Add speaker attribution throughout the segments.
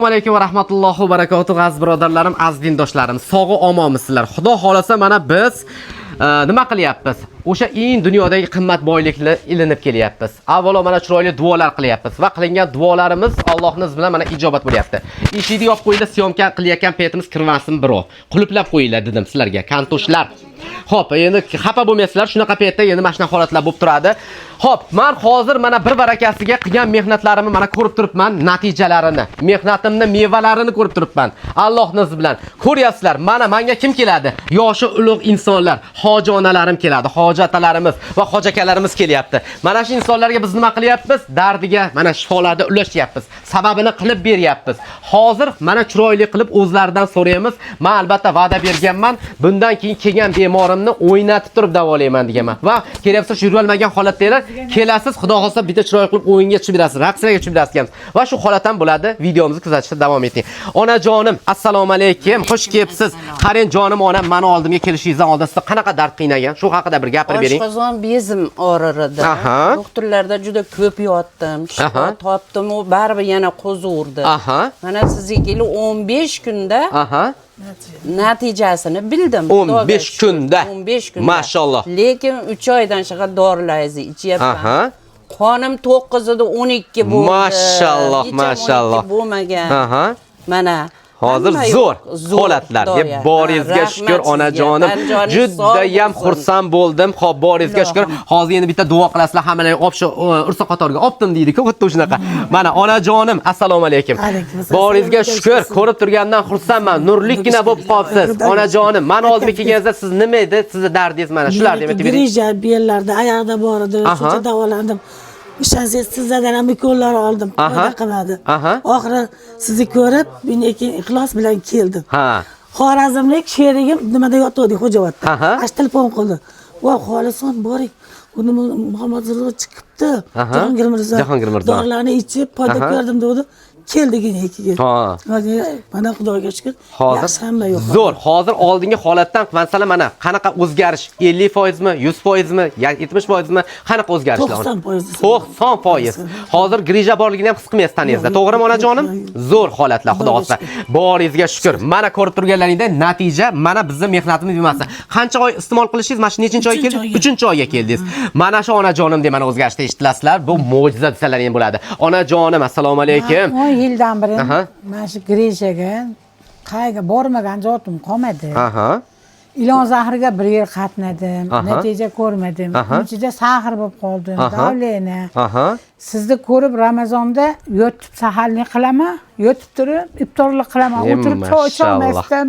Speaker 1: Assalomu alaykum va rahmatullohi va barakatuh aziz birodarlarim, aziz dindoshlarim. Sog'i omonmisizlar? Xudo xolasa mana biz nima qilyapmiz? O'sha eng dunyodagi qimmat boylikni ilinib kelyapmiz. Avvalo mana chiroyli duolar qilyapmiz va qilingan duolarimiz Allohning izni bilan mana ijobat bo'lyapti. Eshikni yopib qo'yinglar, syomka qilayotgan paytimiz kirmasin birov. Quliplab qo'yinglar dedim sizlarga, kantoshlar. Xo'p, endi xafa bo'lmaysizlar, shunaqa paytda endi mana shunaqa holatlar bo'lib turadi. Xo'p, men hozir mana bir barakasiga qilgan mehnatlarimni mana ko'rib turibman, natijalarini, mehnatimni mevalarini ko'rib turibman. Allohning izni bilan. Ko'ryapsizlar, mana menga kim keladi? Yoshi ulug' insonlar, hoji onalarim keladi, hoji otalarimiz va hoji akalarimiz kelyapti. Mana shu insonlarga biz nima qilyapmiz? Dardiga mana shifolarda ulashyapmiz. Sababini qilib beryapmiz. Hozir mana chiroyli qilib o'zlaridan so'raymiz. Men albatta va'da berganman, bundan keyin kelgan bemorimni o'ynatib turib davolayman deganman. Va kelyapsiz yura olmagan holatdalar, kelasiz, xudo xolsa bitta chiroyli qilib o'yinga tushib berasiz, raqslarga tushib berasiz. Va shu holat ham bo'ladi. Videomizni kuzatishda davom eting. Onajonim, assalomu alaykum. Xush kelibsiz. Qarang jonim onam, meni oldimga kelishingizdan oldin sizni qanaqa dard qiynagan? Shu haqida bir gapirib bering.
Speaker 2: Oshqozon bezim og'rirdi. Doktorlarda juda ko'p yotdim. Shifo topdim, u baribir yana qo'zg'urdi. Mana sizga kelib 15 kunda natijasini bildim.
Speaker 1: 15 kunda.
Speaker 2: 15 kunda.
Speaker 1: Mashalloh.
Speaker 2: Lekin 3 oydan shiqa dorilarni ichyapman. Qonim 9 ida 12 bo'ldi.
Speaker 1: Mashalloh, mashalloh.
Speaker 2: Bo'lmagan. Mana
Speaker 1: hozir zo'r holatlar. Boringizga shukr onajonim. Juda ham xursand bo'ldim. Xo'p, boringizga shukr. Hozir endi bitta duo qilasizlar, hammalar olib shu ursa qatoriga oldim deydi-ku, xuddi shunaqa. Mana onajonim, assalomu alaykum. Boringizga shukr. Ko'rib turgandan xursandman. Nurlikgina bo'lib qolibsiz. Onajonim, men oldimga kelganingizda siz nima edi? Sizning dardingiz mana shularni aytib bering.
Speaker 3: Grija bellarda, oyoqda bor edi, shuncha davolandim. Sizlardan ham ukollar oldim, foyda qilmadi. Oxiri sizni ko'rib, men ixlos bilan keldim. Xorazmlik sherigim nimada yotdi, Xo'javatda. Ash telefon qildi. "Voy, xolison boring. Uni Muhammad Zullo chiqibdi. Jahongir Mirzo. Dorilarni ichib foyda ko'rdim" dedi. Keldik ikiga. Mana Xudoga shukr. Yaxshi hamma yo'q.
Speaker 1: Zo'r. Hozir oldingi holatdan masalan mana qanaqa o'zgarish? 50% mi, 100% mi, 70% mi? Qanaqa o'zgarishlar?
Speaker 3: 90%.
Speaker 1: 90%. Hozir grija borligini ham his qilmaysiz taningizda. To'g'rimi onajonim? Zo'r holatlar, xudo xolsa. Boringizga shukr. Mana ko'rib turganlaringdek natija mana bizning mehnatimiz emas. Qancha oy iste'mol qilishingiz, mana shu nechinchi oyga keldingiz? 3-oyga keldingiz. Mana shu onajonim deb mana o'zgarishni eshitilasizlar. Bu mo'jiza desalar ham bo'ladi. Onajonim, assalomu alaykum.
Speaker 4: Yildan beri mana shu grijaga qayga bormagan jotim qolmadi. Ilon zahriga bir yil qatnadim, natija ko'rmadim. Ichida sahr bo'lib qoldim, davlena. Sizni ko'rib Ramazonda yotib saharlik qilaman, yotib turib iftorlik qilaman, o'tirib choy ichamasdan.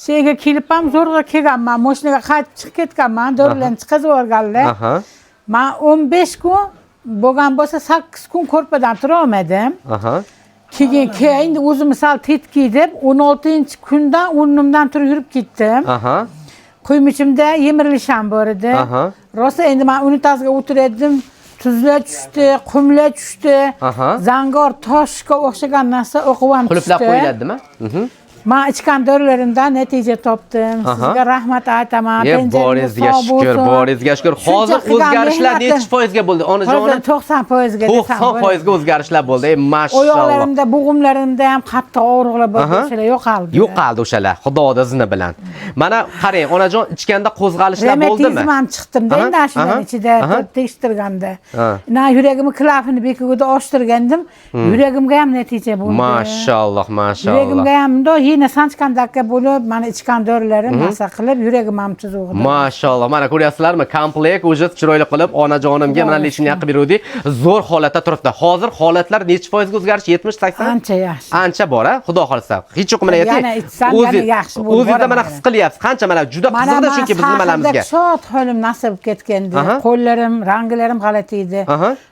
Speaker 4: Senga kelib ham zo'rg'a kelganman, mashinaga qaytib chiqib ketganman, dorilarni chiqazib yuborganlar. Men 15 kun bo'lgan bo'lsa 8 kun ko'rpadan tura olmadim. Keyin o'zim misal tetki deb 16-kundan o'rnimdan turib yurib ketdim. Qo'ymichimda yemirilish ham bor edi. Rosa endi men unitazga o'tirdim, tuzlar tushdi, qumlar tushdi. Zangor toshga o'xshagan narsa o'qib ham tushdi.
Speaker 1: Qulplab qo'yiladimi?
Speaker 4: Men ichgan dorilarimdan natija topdim. Sizga rahmat aytaman.
Speaker 1: Boringizga shukr, boringizga shukr. Hozir o'zgarishlar necha foizga bo'ldi onajonim?
Speaker 4: 90% ga.
Speaker 1: 90% ga o'zgarishlar bo'ldi. Mashalloh.
Speaker 4: Oyoqlarimda, bo'g'imlarimda ham qattiq og'riqlar bor, o'shalar yo'qoldi.
Speaker 1: Yo'qoldi o'shalar, Xudoning izni bilan. Mana qarang, onajon ichganda qo'zg'alishlar bo'ldimi?
Speaker 4: Revmatizm ham chiqdim-da, endi shuning ichida tekshirganda. Na yuragimni klafini bekigida ochtirgandim, yuragimga ham natija bo'ldi.
Speaker 1: Mashalloh, mashalloh.
Speaker 4: Yuragimga ham yana sanchkandakka bo'lib, mana ichgan dorilarim masa qilib, yuragim ham tuzug'di.
Speaker 1: Mashalloh. Mana ko'ryapsizlarmi? Komplekt o'zi chiroyli qilib onajonimga mana lechini yaqib beruvdik. Zo'r holatda turibdi. Hozir holatlar necha foizga o'zgarish? 70-80?
Speaker 4: Ancha yaxshi.
Speaker 1: Ancha bor, xudo xolsa. Hech yo'q mana ayting.
Speaker 4: Yana ichsam yana yaxshi bo'ladi.
Speaker 1: O'zingizda mana his qilyapsiz. Qancha mana juda qiziqdi chunki biz nimalamizga.
Speaker 4: Shod holim nasib ketgandi. Qo'llarim, ranglarim g'alati edi.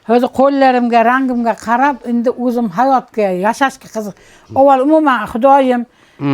Speaker 4: Hozir qo'llarimga, rangimga qarab, endi o'zim hayotga, yashashga qiziq. Avval umuman Xudoyim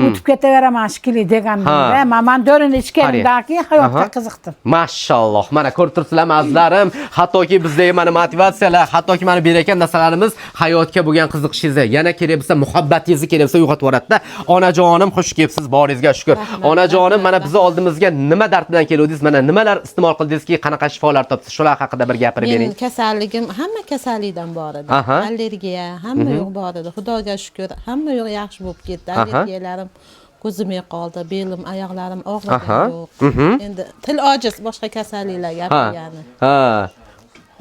Speaker 4: o'tib ketaveraman shekilli deganimda, men do'rini ichganimdan keyin hayotga qiziqdim.
Speaker 1: Mashalloh. Mana ko'rib turibsizlarmi azizlarim? Hattoki bizdagi mana motivatsiyalar, hattoki mana berayotgan narsalarimiz hayotga bo'lgan qiziqishingizni, yana kerak bo'lsa muhabbatingizni kerak bo'lsa uyg'otib yuboradi-da. Onajonim, xush kelibsiz, boringizga shukr. Onajonim, mana bizni oldimizga nima dard bilan keldingiz? Mana nimalar iste'mol qildingizki, qanaqa shifolar topsiz? Shular haqida bir gapirib bering.
Speaker 5: Men kasalligim hamma kasallikdan bor edi. Allergiya hamma yo'q bor edi. Xudoga shukr, hamma yo'q yaxshi bo'lib ketdi. Allergiyalarim ko'zimga qoldi, belim, oyoqlarim og'rigani yo'q. Endi til ojiz, boshqa kasalliklar gapirgani.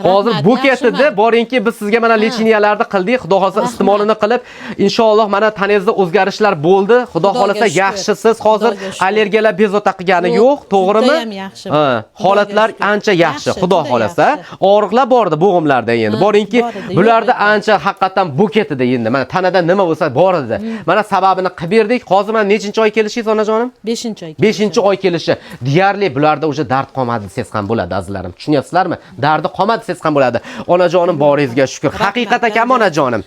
Speaker 1: Hozir bu ketdi, boringki biz sizga mana lecheniyalarni qildik. Xudo xolasa iste'molini qilib, inshaalloh mana tanangizda o'zgarishlar bo'ldi. Xudo xolasa yaxshisiz. Hozir allergiyalar bezovta qilgani yo'q, to'g'rimi? Holatlar ancha yaxshi. Xudo xolasa. Og'riqlar bor edi bo'g'imlarda endi. Boringki, bularda ancha haqiqatan bu ketdi endi. Mana tanada nima bo'lsa bor edi. Mana sababini qilib berdik. Hozir mana nechinchi oy kelishingiz onajonim?
Speaker 5: 5-oy.
Speaker 1: 5-oy kelishi. Deyarli bularda o'sha dard qolmadi desangiz ham bo'ladi azizlarim. Tushunyapsizlarmi? Dardi qolmadi ham bo'ladi. Onajonim boringizga shukr. Haqiqat ekan onajonim.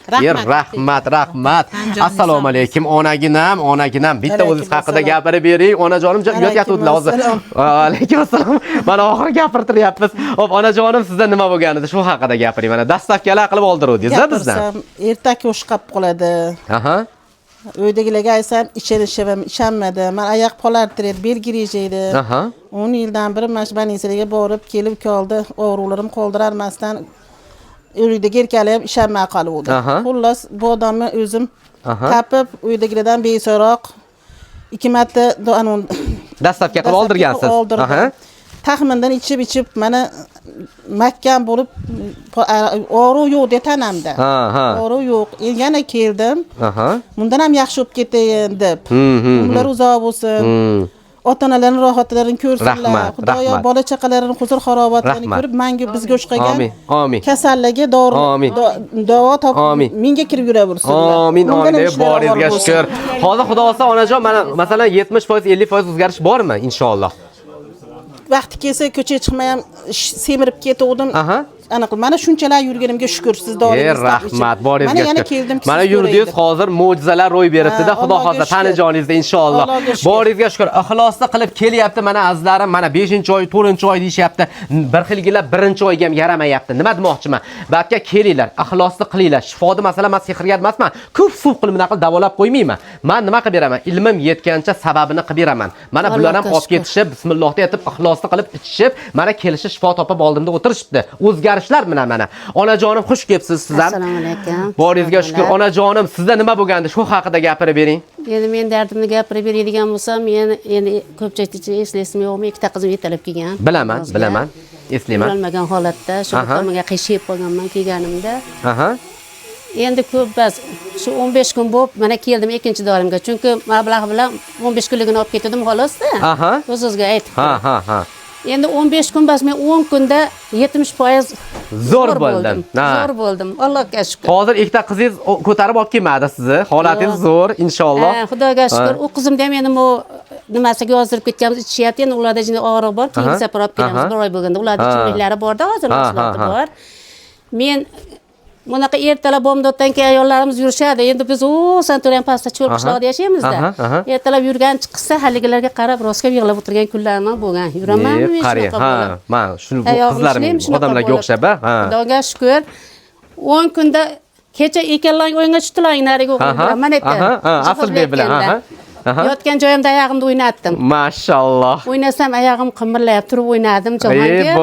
Speaker 1: Rahmat. Assalomu alaykum onaginam. Bitta o'zingiz haqida gapirib bering. Onajonim uyat yatuvdilar hozir. Alaykum assalom. Mana oxiri gapirtiryapmiz. Hop, onajonim sizda nima bo'lgan edi? Shu haqida gapiring. Mana dastavkalar qilib oldiruvdingiz-a bizdan.
Speaker 6: Ertak o'shqab qoladi. Uydagilarga aytsam ishonmadi. Men oyoq polartirib, belgirejeydi. 10 yildan beri mana shu больницаga borib kelib qoldi. Og'riqlarim qoldirarmasdan uydagiga erkalayam ishonmay qoluvdi. Xullas, bu odamni o'zim tapib, uydagilardan beso'roq 2 marta
Speaker 1: dastavka qilib oldirgansiz.
Speaker 6: Taxmindan ichib mana mahkam bo'lib og'riq yo'q deb tanamda. Og'riq yo'q. Yana keldim. Bundan ham yaxshi bo'lib ketayin deb. Ular uzoq bo'lsin. Ota-onalarning rohatlarini ko'rsinlar. Xudoyo bola chaqalarining huzur xarobatlarini ko'rib, menga bizga o'xshagan kasallarga davo topib, menga kirib yuraversinlar.
Speaker 1: Amin. Boringizga shukr. Hozir xudo xolasa onajon, mana masalan 70%, 50% o'zgarish bormi inshaalloh?
Speaker 6: Vaqti kelsa ko'chaga chiqmay ham semirib ketuvdim. Mana shunchalar yurganimga shukr, siz doringiz.
Speaker 1: Rahmat, boringizga.
Speaker 6: Mana yana keldim.
Speaker 1: Mana yurdingiz, hozir mo'jizalar ro'y beribdi-da, xudo xolasa tanijoningizda inshaalloh. Boringizga shukr. Ixlosli qilib kelyapti mana azizlarim, mana 5-oy, 4-oy deyishyapti. Bir xilgilar 1-oyga ham yaramayapti. Nima demoqchiman? Balki kelinglar, ixlosli qilinglar. Shifoni masalan, men sehrgar emasman. Ko'p suv qilib bunaqa davolab qo'ymayman. Men nima qilib beraman? Ilmim yetgancha sababini qilib beraman. Mana bular ham olib ketishib, bismillohda aytib, ixlosli qilib ichishib, mana kelishi shifo topib oldimda o'tirishibdi. O'zgarishlar mana. Onajonim, xush kelibsiz siz ham.
Speaker 7: Assalomu alaykum.
Speaker 1: Boringizga shukr. Onajonim, sizda nima bo'lgandi? Shu haqida gapirib bering.
Speaker 7: Endi men dardimni gapirib beradigan bo'lsam, men endi ko'pchilik eslaysizmi yo'qmi, ikkita qizim yetalab kelgan.
Speaker 1: Bilaman. Eslayman.
Speaker 7: Bilmagan holatda shu tomonga qishib qolganman kelganimda. Endi ko'p bas shu 15 kun bo'lib mana keldim ikkinchi dorimga. Chunki mablag' bilan 15 kunligini olib ketdim xolosda. O'zingizga aytib. Endi 15 kun bas men 10 kunda 70%
Speaker 1: zo'r bo'ldim.
Speaker 7: Zo'r bo'ldim. Allohga shukr.
Speaker 1: Hozir ikkita qizingiz ko'tarib olib kelmadi sizni. Holatingiz zo'r inshaalloh.
Speaker 7: Xudoga shukr. U qizimda ham endi bu nimasiga yozdirib ketganmiz, ichishyapti. Endi ularda jini og'riq bor, keyin separab kelamiz. Bir oy bo'lganda ularda chiqliklari borda, hozir mahsuloti bor. Men bunaqa ertalab bomdoddan keyin ayollarimiz yurishadi. Endi biz Santoran pastda cho'l qishloqda yashaymizda. Ertalab yurgan chiqsa, haligilarga qarab rostga yig'lab o'tirgan kunlarim bo'lgan. Yuraman shunaqa bo'lib.
Speaker 1: Men shuni qizlarim odamlarga o'xshab,
Speaker 7: Xudoga shukr. 10 kunda kecha ekanlarning o'yinga tushdilar, nariga o'qiydilar. Mana aytdim.
Speaker 1: Aslbek bilan,
Speaker 7: Yotgan joyimda oyog'imni o'ynatdim.
Speaker 1: Mashalloh.
Speaker 7: O'ynasam oyog'im qimirlayib turib o'ynadim jahonga.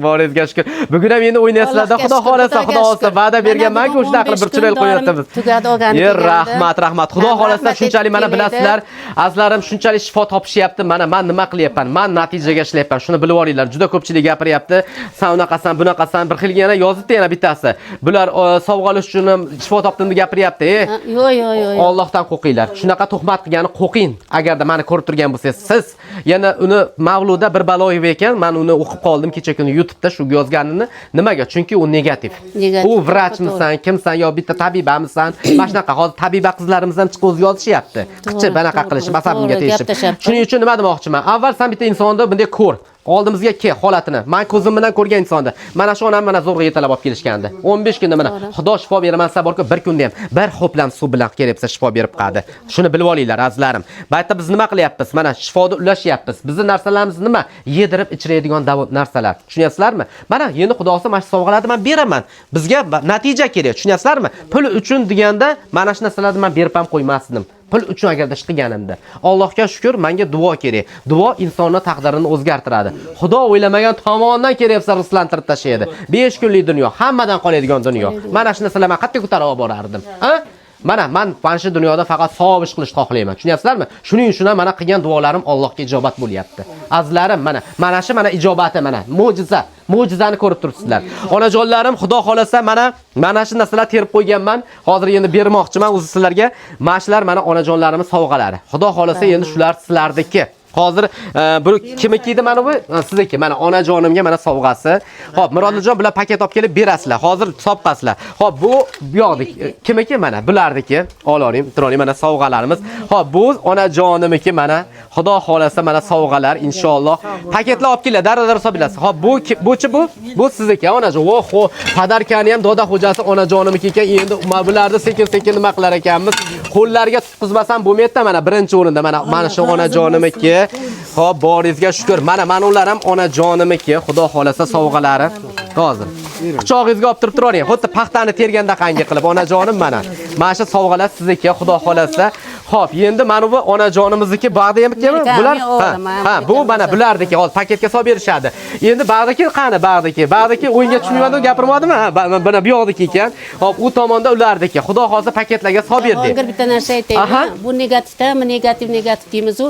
Speaker 1: Boringizga shukr. Bugun ham endi o'ynasizlarda, xudo xolasa, xudo olsa, va'da berganman-ku, o'sha qilib bir chiroyli qo'yapmiz.
Speaker 7: Tugadi olgani.
Speaker 1: Rahmat. Xudo xolasa shunchalik mana bilasizlar, azizlarim shunchalik shifo topishyapti. Mana men nima qilyapman? Men natijaga ishlayapman. Shuni bilib olinglar. Juda ko'pchilik gapiryapti. Sen unaqasan, bunaqasan, bir xilga yana yozibdi yana bittasi. Bular sovg'alish uchun shifo topdim deb gapiryapti.
Speaker 7: Yo'q.
Speaker 1: Allohdan qo'rqinglar. Shunaqa tuhmat qilgani qo'rqing. Agarda meni ko'rib turgan bo'lsangiz, siz yana uni Mavluda bir baloyev ekan, men uni o'qib qoldim kecha kuni YouTube'da shu yozganini. Nimaga? Chunki u negativ. U vrachmisan, kimsan yo bitta tabibamisan? Mana shunaqa hozir tabiba qizlarimiz ham chiqib o'zi yozishyapti. Qichi bunaqa qilish, masabimga tegishib. Shuning uchun nima demoqchiman? Avval sen bitta insonni bunday ko'r. oldimizga kel holatini. Men ko'zim bilan ko'rgan insonni. Mana shu onam mana zo'rg'a yetalab olib kelishgandi. 15 kunda mana Xudo shifo beraman desa borku, bir kunda ham bir hoplam suv bilan kelibsa shifo berib qadi. Shuni bilib olinglar azizlarim. Bu yerda biz nima qilyapmiz? Mana shifoni ulashyapmiz. Bizning narsalarimiz nima? Yedirib ichiradigan narsalar. Tushunyapsizlarmi? Mana endi Xudo olsa mana shu sovg'alarni men beraman. Bizga natija kerak. Tushunyapsizlarmi? Pul uchun deganda mana shu narsalarni men berib ham qo'ymasdim. Pul uchun agarda ish qilganimda. Allohga shukr, menga duo kerak. Duo insonning taqdirini o'zgartiradi. Xudo o'ylamagan tomondan kelyapsa ruslantirib tashlaydi. 5 kunlik dunyo, hammadan qoladigan dunyo. Mana shu narsalarni men qattiq ko'tarib olib borardim. Mana shu dunyoda faqat savob ish qilishni xohlayman. Tushunyapsizlarmi? Shuning uchun ham mana qilgan duolarim Allohga ijobat bo'lyapti. Azizlarim, mana shu ijobati mana mo'jiza. Mo'jizani ko'rib turibsizlar. Onajonlarim, Xudo xolasa mana shu narsalar terib qo'yganman. Hozir endi bermoqchiman o'zi sizlarga. Mana shular mana onajonlarimning sovg'alari. Xudo xolasa endi shular sizlardiki. Hozir bu kimniki edi mana bu? Sizniki. Mana onajonimga mana sovg'asi. Xo'p, Mirodiljon bilan paket olib kelib berasizlar. Hozir hisobqasizlar. Xo'p, bu yoqdiki. Kimniki mana? Bulardiki. Oling, turing mana sovg'alarimiz. Xo'p, bu onajonimniki mana. Xudo xolasa mana sovg'alar inshaalloh. Paketlar olib keladi, darada hisoblasiz. Xo'p, bu sizniki onajon. Vo'ho, padarkani ham doda xo'jasi onajonimniki ekan. Endi bularni sekin-sekin nima qilar ekanmiz? Qo'llariga tutqizmasam bo'lmaydi mana birinchi o'rinda mana shu onajonimniki. Xo'p, boringizga shukr. Mana ular ham onajonimniki. Xudo xolasa sovg'alari. Hozir quchog'ingizga olib turib turavering. Xuddi paxtani terganda qangi qilib onajonim mana. Mana shu sovg'alar sizniki, Xudo xolasa. Xo'p, endi mana bu onajonimizniki bag'da ham kelmi? Bular bu mana bulardiki hozir paketga solib berishadi. Endi bag'daki qani bag'daki? Bag'daki o'yinga tushmayotgandim, gapirmadimmi? Mana bu yoqdaki ekan. Xo'p, u tomonda ulardiki. Xudo xolasa paketlarga solib berdik.
Speaker 7: Hozir bitta narsa aytaymi? Bu negativda, negativ deymiz-ku.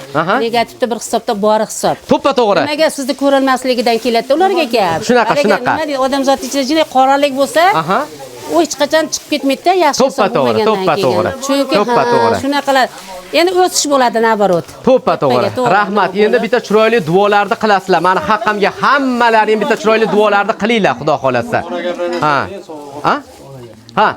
Speaker 7: Negativda bir hisobda bor hisob.
Speaker 1: To'g'ri.
Speaker 7: Nimaga sizni ko'rilmasligidan keladi ularga gap.
Speaker 1: Shunaqa.
Speaker 7: Nima deydi, odamzot ichida qoralik bo'lsa, u hech qachon chiqib ketmaydi-da, yaxshi hisob bo'lmagandan keyin. Chunki shunaqalar. Endi o'sish bo'ladi nabarot.
Speaker 1: To'g'ri. Rahmat. Endi bitta chiroyli duolarni qilasizlar. Meni haqqimga hammalaring bitta chiroyli duolarni qilinglar, Xudo xolasa. Ha.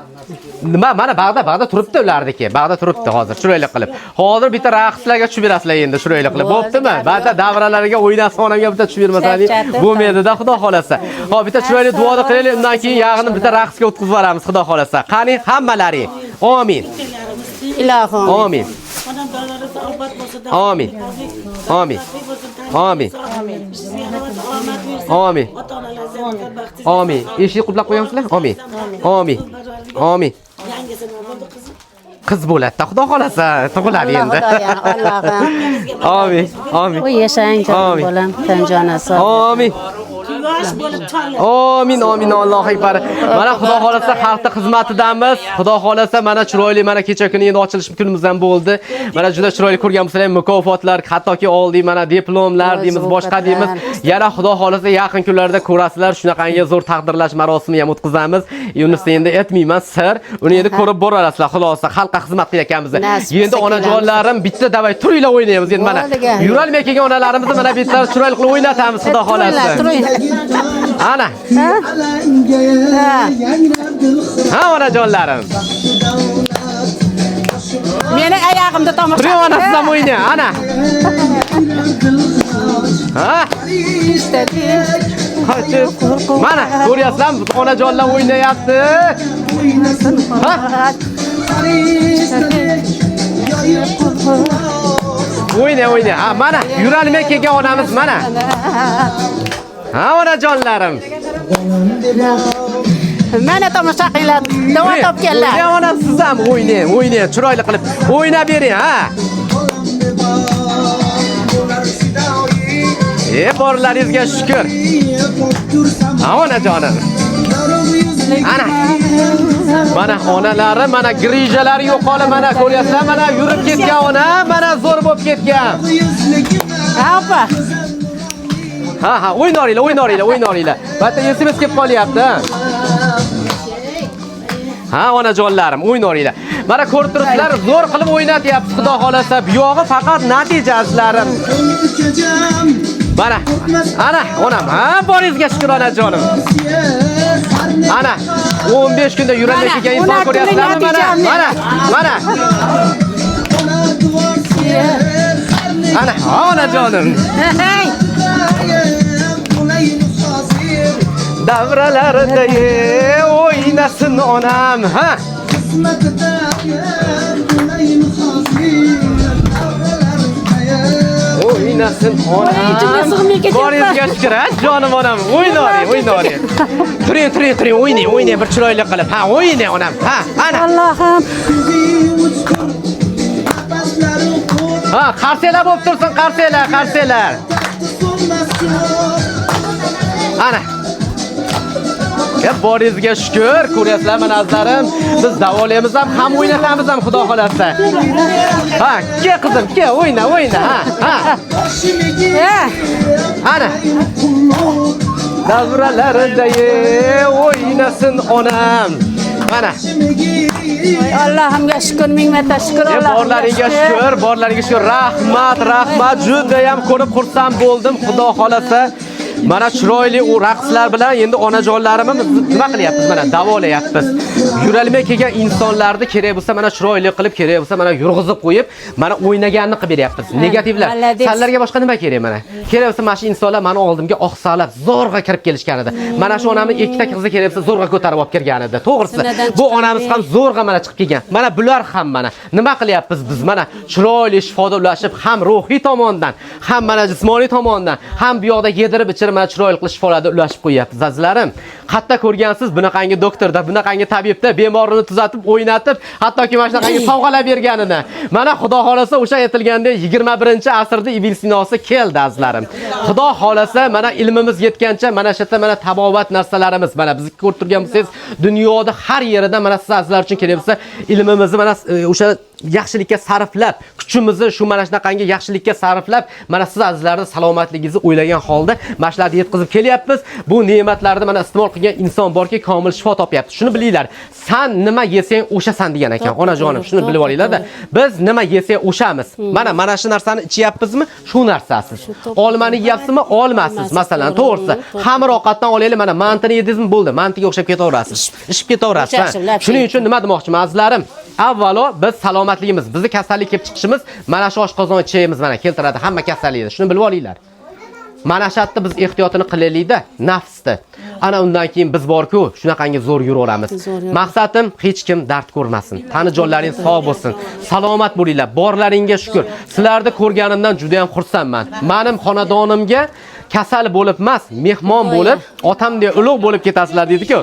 Speaker 1: Nima mana bag'da turibdi ulardiki. Bag'da turibdi hozir chiroyli qilib. Hozir bitta raqslarga tushib berasizlar endi chiroyli qilib. Bo'ptimi? Ba'da davralarga o'ynab sonamga bitta tushib bermasangiz bo'lmaydi-da, Xudo xolasa. Hop, bitta chiroyli duoni qilaylik, undan keyin yag'ini bitta raqsga o'tkazib yuboramiz, Xudo xolasa. Qani hammalaring. Amin.
Speaker 7: Ilohim.
Speaker 1: Amin. Amin. Amin. Amin. Amin. Amin. Eshik qutlab qo'yamsizlar? Amin. Amin. Amin. Qiz bo'ladi, Xudo xolasa, tug'iladi endi.
Speaker 7: Allohim.
Speaker 1: Amin. Amin.
Speaker 7: U yashang bolam, tanjonasi.
Speaker 1: Amin. Amin, amin, Allohu akbar. Mana Xudo xolasa xalqqa xizmatidamiz. Xudo xolasa mana chiroyli mana kecha kuni endi ochilish kunimiz ham bo'ldi. Mana juda chiroyli ko'rgan bo'lsanglar mukofotlar, hattoki oldik, mana diplomlar deymiz, boshqa deymiz. Yana Xudo xolasa yaqin kunlarda ko'rasizlar, shunaqangi zo'r taqdirlash marosimi ham o'tkazamiz. Unisi endi aytmayman sir. Uni endi ko'rib borasizlar, xulosa xalqqa xizmat qilayotganmiz. Endi onajonlarim bitta davay turinglar o'ynaymiz endi mana. Yurolmay kelgan onalarimizni mana bitta chiroyli qilib o'ynatamiz, Xudo xolasa. Ana. Ha, onajonlarim.
Speaker 7: Meni oyog'imda tomosha.
Speaker 1: Turing onasiz ham o'yna, ana. Ha? Mana ko'ryapsizlarmi? Onajonlar o'ynayapti. Ha? O'yna. Ha, mana yurolmay kelgan onamiz mana. Ha, onajonlarim.
Speaker 7: Mana tomosha qilib, davo topganlar.
Speaker 1: Ya onasiz ham o'ynang, chiroyli qilib o'ynab bering, ha. Borlaringizga shukr. Ha, onajonim. Ana. Mana onalarim, mana grijalari yo'qolib, mana ko'ryapsizlar, mana yurib ketgan ona, mana zo'r bo'lib ketgan.
Speaker 7: Opa.
Speaker 1: Ha, o'ynaringlar. Bitta SMS kelib qolyapti. Ha, onajonlarim, o'ynaringlar. Mana ko'rib turibsizlar, zo'r qilib o'ynatyapsiz, Xudo xolasa. Bu yog'i faqat natija azizlarim. Mana, ana, onam, ha, boringizga shukr onajonim. Ana, 15 kunda yurolmay kelgan inson ko'ryapsizlarmi mana? Mana. Ana, onajonim. davralarida o'ynasin onam. Ha. O'ynasin onam. Boringizga shukr, jonim onam. O'ynayvering. Turing, o'ynang, bir chiroyli qilib. Ha, o'ynang onam. Ha, ana.
Speaker 2: Allohim.
Speaker 1: Ha, qarsanglar bo'lib tursin, qarsanglar. Ana. Boringizga shukr, ko'ryapsizlar mana azlarim. Biz davolaymiz ham o'ynatamiz ham xudo xolasa. Ha, ke qizim, ke o'yna, ha. Ana. Davralarida o'ynasin onam. Mana.
Speaker 2: Allohimga shukr, ming marta shukr.
Speaker 1: Borlaringga shukr. Rahmat. Juda ham ko'rib xursand bo'ldim, xudo xolasa. Mana chiroyli u raqslar bilan endi onajonlarimiz nima qilyapmiz? Mana davolayapmiz. Yuralmay kelgan insonlarni kerak bo'lsa mana chiroyli qilib, kerak bo'lsa mana yurg'izib qo'yib, mana o'ynaganini qilib beryapmiz. Negativlar. Sanlarga boshqa nima kerak mana? Kerak bo'lsa mana shu insonlar meni oldimga oqsalab, zo'rg'a kirib kelishgan edi. Mana shu onamni ikkita qizi kerak bo'lsa zo'rg'a ko'tarib olib kirgan edi. To'g'risi. Bu onamiz ham zo'rg'a mana chiqib kelgan. Mana bular ham mana nima qilyapmiz biz? Mana chiroyli shifodorlashib, ham ruhiy tomondan, ham mana jismoniy tomondan, ham bu yoqda yedirib ichirib mana chiroyli qilish shifolarda ulashib qo'yapmiz azizlarim. Hatto ko'rgansiz bunaqangi doktorda, bunaqangi tabibda bemorni tuzatib, o'ynatib, hattoki mana shunaqangi sovg'alar berganini. Mana xudo xolasa o'sha aytilgandek 21-asrda Ibn Sinosi keldi azizlarim. Xudo xolasa mana ilmimiz yetgancha mana shu yerda mana tabobat narsalarimiz mana bizni ko'rib turgan bo'lsangiz, dunyoda har yerida mana siz azizlar uchun kelyapsa, ilmimizni mana o'sha yaxshilikka sarflab, kuchimizni shu mana shunaqangi yaxshilikka sarflab, mana siz azizlarning salomatligingizni o'ylagan holda mana shularni yetkazib kelyapmiz. Bu ne'matlarni mana iste'mol qilgan inson borki, komil shifo topyapti. Shuni bilinglar. San nima yesang o'shasan degan ekan onajonim. Shuni bilib olinglar-da. Biz nima yesang o'shamiz. Mana shu narsani ichyapmizmi? Shu narsasiz. Olmani yeyapsizmi? Olmasiz. Masalan, to'g'risi. Xamir ovqatdan olaylik, mana mantini yedingizmi? Bo'ldi. Mantiga o'xshab ketaverasiz. Ishib ketaverasiz. Shuning uchun nima demoqchiman azizlarim? Avvalo biz salomatligimiz, bizni kasallik kelib chiqishimiz mana shu oshqozon ichimiz mana keltiradi hamma kasallikni. Shuni bilib olinglar. Mana shu yerda biz ehtiyotini qilaylik-da, nafsni. Ana undan keyin biz bor-ku, shunaqangi zo'r yuraveramiz. Maqsadim hech kim dard ko'rmasin. Tani jonlaring sog' bo'lsin. Salomat bo'linglar. Borlaringga shukr. Sizlarni ko'rganimdan juda ham xursandman. Mening xonadonimga kasal bo'lib emas, mehmon bo'lib, otamdek ulug' bo'lib ketasizlar dedi-ku.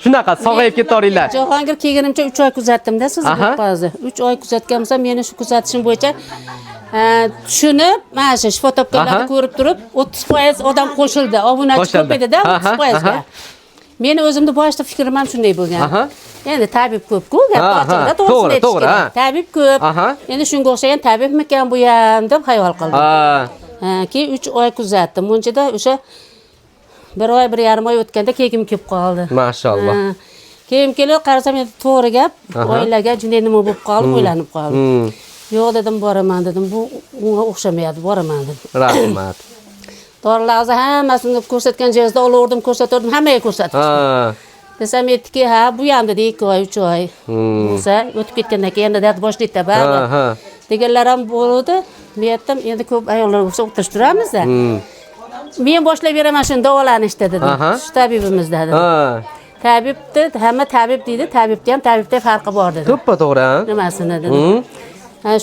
Speaker 1: Shunaqa sog'ayib ketaveringlar.
Speaker 7: Jahongir kelganimcha 3 oy kuzatdim-da sizni hozir. 3 oy kuzatganimsa, meni shu kuzatishim bo'yicha tushunib, mana shu shifo topganlarni ko'rib turib, 30% odam qo'shildi. Obunachi ko'p edi-da, 30% ga. Meni o'zimning boshida fikrim ham shunday bo'lgan. Endi tabib ko'p-ku, gap ochig'ida to'g'ri aytishgan. Tabib ko'p. Endi shunga o'xshagan tabibmikan bu ham deb xayol qildim. Keyin 3 oy kuzatdim. Munchada o'sha 1 oy, 1,5 oy o'tganda kegim kelib qoldi.
Speaker 1: Mashalloh.
Speaker 7: Keyin kelib qarasam, endi to'g'ri gap, oilaga junday nima bo'lib qoldim, o'ylanib qoldim. Yo'q dedim, boraman dedim. Bu unga o'xshamaydi, boraman dedim.
Speaker 1: Rahmat.
Speaker 7: Dorilarni hammasini ko'rsatgan joyda olaverdim, ko'rsatardim, hammaga ko'rsatdim. Desam aytdiki, ha, bu ham dedi 2 oy, 3 oy. Bo'lsa, o'tib ketgandan keyin endi dard boshlaydi baribir. Deganlar ham bo'ldi. Men aytdim, endi ko'p ayollar bo'lsa o'tirib turamiz-da. Men boshlab beraman shuni davolanishda dedim. Shu tabibimiz dedi. Tabibni, hamma tabib deydi, tabibda ham tabibda farqi bor dedi.
Speaker 1: To'ppa-to'g'ri.
Speaker 7: Nimasini dedim.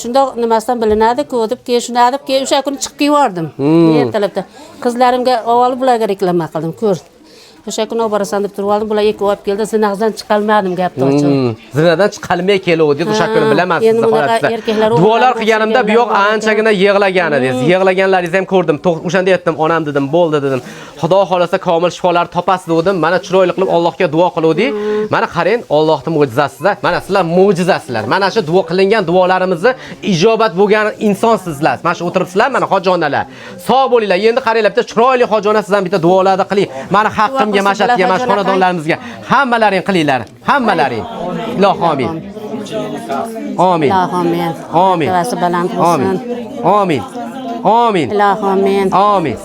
Speaker 7: Shunda nimasidan bilinadi-ku deb, keyin shuni deb, keyin o'sha kuni chiqib keldim. Ertalabda qizlarimga avval bularga reklama qildim, ko'r. O'sha kuni olib borasan deb turib oldim, bular 2 olib keldi, zinaqdan chiqolmadim gapni ochib.
Speaker 1: Zinadan chiqolmay keluvdi, o'sha kuni bilaman sizni holatda. Duolar qilganimda bu yoq anchagina yig'lagan edingiz. Yig'laganlaringizni ham ko'rdim. O'shanda aytdim, onam dedim, bo'ldi dedim. Xudo xolasa komil shifolar topasiz dedim. Mana chiroyli qilib Allohga duo qiluvdik. Mana qarang, Allohning mo'jizasida. Mana sizlar mo'jizasizlar. Mana shu duo qilingan duolarimizni ijobat bo'lgan insonsizlar. Mana shu o'tiribsizlar, mana hojonalar. Sog' bo'linglar. Endi qaranglar, bitta chiroyli hojona sizdan bitta duolarni qiling. Mana haqqimga, mashaqqatga, mana xonadonlarimizga hammalaring qilinglar. Hammalaring. Ilohi amin. Amin.
Speaker 7: Amin.
Speaker 1: Amin.
Speaker 7: Tavasi baland bo'lsin.
Speaker 1: Amin. Amin.
Speaker 7: Ilohi amin.
Speaker 1: Amin.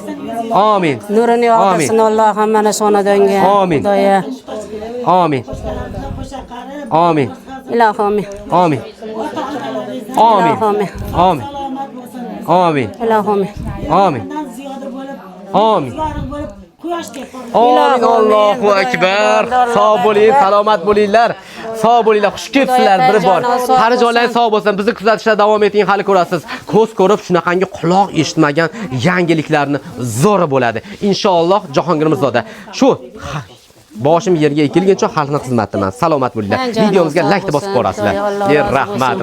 Speaker 1: Amin.
Speaker 7: Nurini yog'dirsin Allohim mana xonadonga.
Speaker 1: Amin.
Speaker 7: Xudoya.
Speaker 1: Amin. Amin.
Speaker 7: Ilohi amin.
Speaker 1: Amin. Amin. Amin. Amin.
Speaker 7: Ilohi amin.
Speaker 1: Amin. Amin.
Speaker 3: Quyoshdek ko'rinadi.
Speaker 1: Amin, Allohu akbar. Sog' bo'ling, salomat bo'linglar. Sog' bo'linglar, xush kelibsizlar bir bor. Qarijonlar sog' bo'lsin. Bizni kuzatishda davom eting, hali ko'rasiz. Ko'z ko'rib shunaqangi quloq eshitmagan yangiliklarni zo'ri bo'ladi. Inshaalloh Jahongir Mirzoda. Shu boshim yerga ekilguncha xalqning xizmatidaman. Salomat bo'linglar. Videomizga like bosib borasizlar. Rahmat.